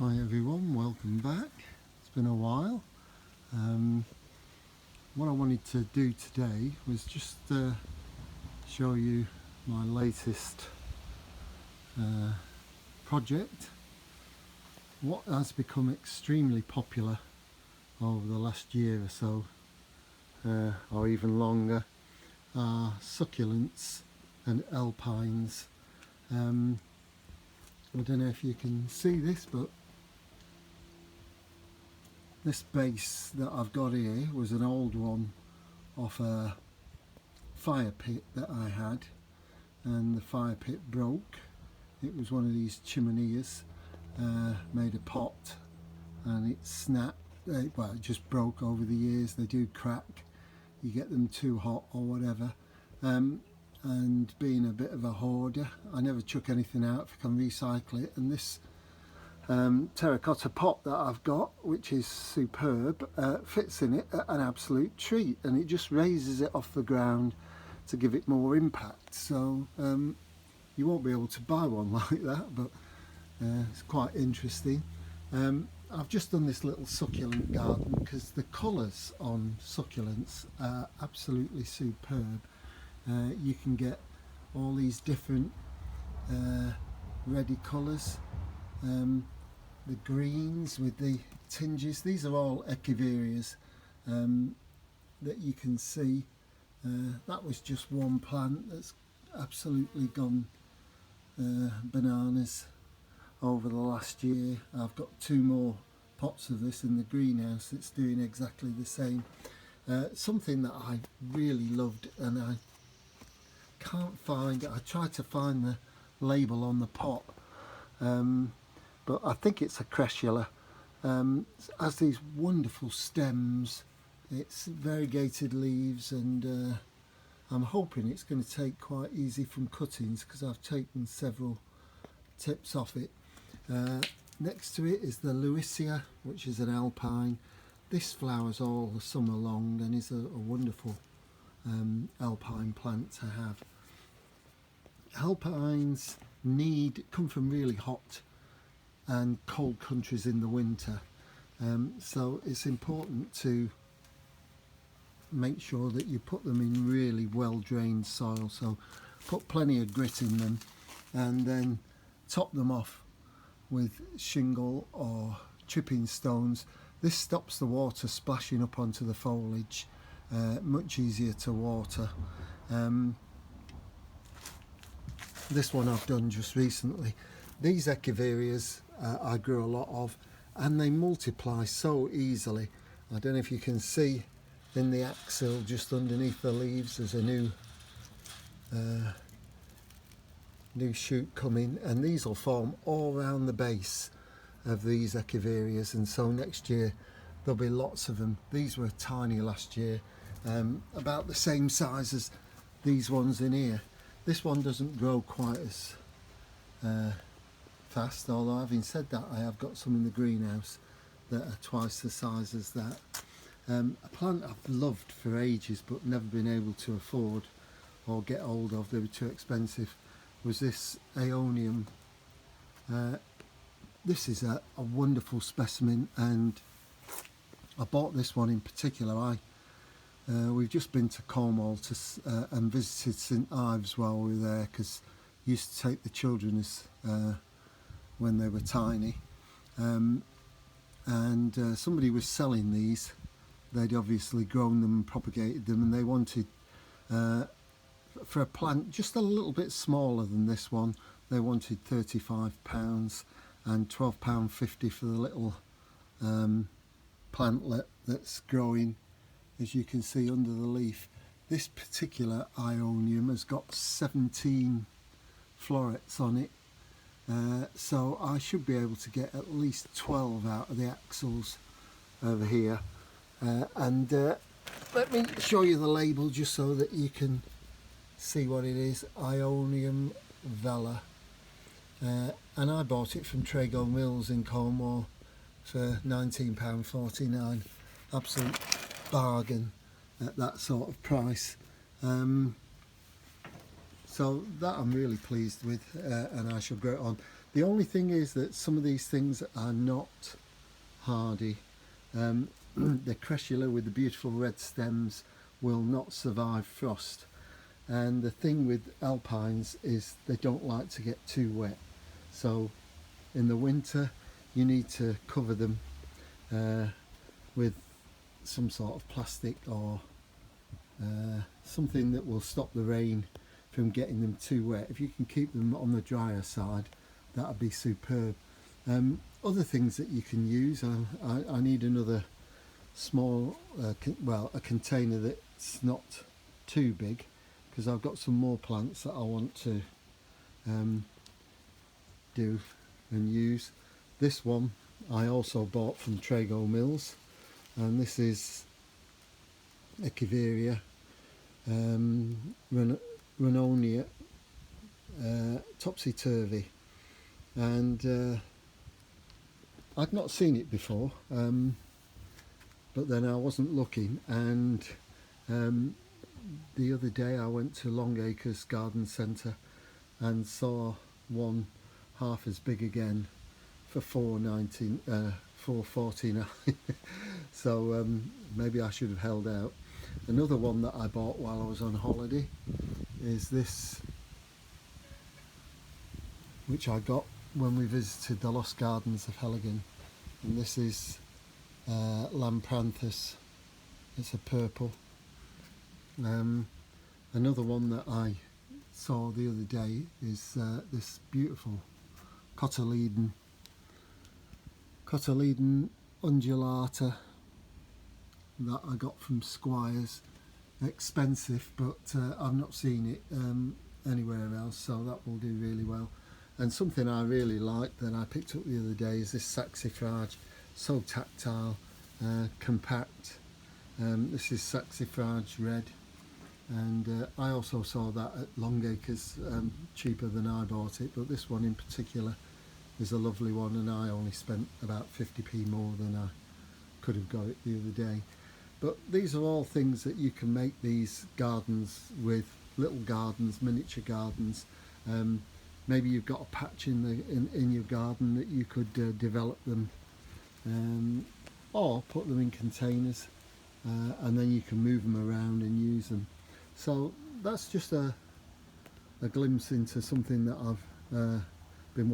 Hi everyone, welcome back. It's been a while. What I wanted to do today was just show you my latest project. What has become extremely popular over the last year or so, or even longer, are succulents and alpines. I don't know if you can see this, but this base that I've got here was an old one off a fire pit that I had, and the fire pit broke. It was one of these chimeneas, made a pot, and it snapped. Well, it just broke over the years. They do crack. You get them too hot or whatever. And being a bit of a hoarder, I never chuck anything out if I can recycle it. And this terracotta pot that I've got, which is superb, fits in it an absolute treat, and it just raises it off the ground to give it more impact. So you won't be able to buy one like that, but it's quite interesting. I've just done this little succulent garden because the colours on succulents are absolutely superb. You can get all these different ready colours, the greens with the tinges. These are all Echeverias that you can see. That was just one plant that's absolutely gone bananas over the last year. I've got two more pots of this in the greenhouse that's doing exactly the same. Something that I really loved, and I can't find, I tried to find the label on the pot, but I think it's a cressula. It has these wonderful stems, it's variegated leaves, and I'm hoping it's going to take quite easy from cuttings because I've taken several tips off it. Next to it is the Lewisia, which is an alpine. This flowers all the summer long and is a wonderful alpine plant to have. Alpines come from really hot and cold countries in the winter, so it's important to make sure that you put them in really well drained soil. So put plenty of grit in them and then top them off with shingle or chipping stones. This stops the water splashing up onto the foliage, much easier to water. This one I've done just recently. These Echeverias I grew a lot of, and they multiply so easily. I don't know if you can see in the axil just underneath the leaves there's a new shoot coming, and these will form all around the base of these Echeverias, and so next year there'll be lots of them. These were tiny last year, about the same size as these ones in here. This one doesn't grow quite as fast, although having said that, I have got some in the greenhouse that are twice the size as that. A plant I've loved for ages but never been able to afford or get hold of, they were too expensive, was this Ionium. This is a wonderful specimen, and I bought this one in particular. We've just been to Cornwall and visited St Ives while we were there, because I used to take the children when they were tiny, and somebody was selling these. They'd obviously grown them and propagated them, and they wanted, for a plant just a little bit smaller than this one, they wanted £35 and £12.50 for the little plantlet that's growing, as you can see under the leaf. This particular Ionium has got 17 florets on it, so I should be able to get at least 12 out of the axils over here. And let me show you the label just so that you can see what it is. Ionium Vela, and I bought it from Trago Mills in Cornwall for £19.49. Absolute bargain at that sort of price. So that I'm really pleased with, and I shall grow it on. The only thing is that some of these things are not hardy. The cressula with the beautiful red stems will not survive frost, and the thing with alpines is they don't like to get too wet, so in the winter you need to cover them with some sort of plastic or something that will stop the rain from getting them too wet. If you can keep them on the drier side, that would be superb. Other things that you can use, I need another small, well, a container that's not too big, because I've got some more plants that I want to do and use. This one I also bought from Trago Mills, and this is Echeveria Renonia topsy-turvy, and I'd not seen it before, but then I wasn't looking, and the other day I went to Longacres Garden Centre and saw one half as big again for $4.49. So maybe I should have held out. Another one that I bought while I was on holiday is this, which I got when we visited the Lost Gardens of Heligan, and this is Lampranthus. It's a purple. Another one that I saw the other day is this beautiful cotyledon undulata that I got from Squires. Expensive, but I've not seen it anywhere else, so that will do really well. And something I really like that I picked up the other day is this saxifrage. So tactile, compact. This is saxifrage red, and I also saw that at Longacres, cheaper than I bought it, but this one in particular is a lovely one, and I only spent about 50p more than I could have got it the other day. But these are all things that you can make these gardens with, little gardens, miniature gardens. Maybe you've got a patch in your garden that you could develop them, or put them in containers, and then you can move them around and use them. So that's just a glimpse into something that I've been wanting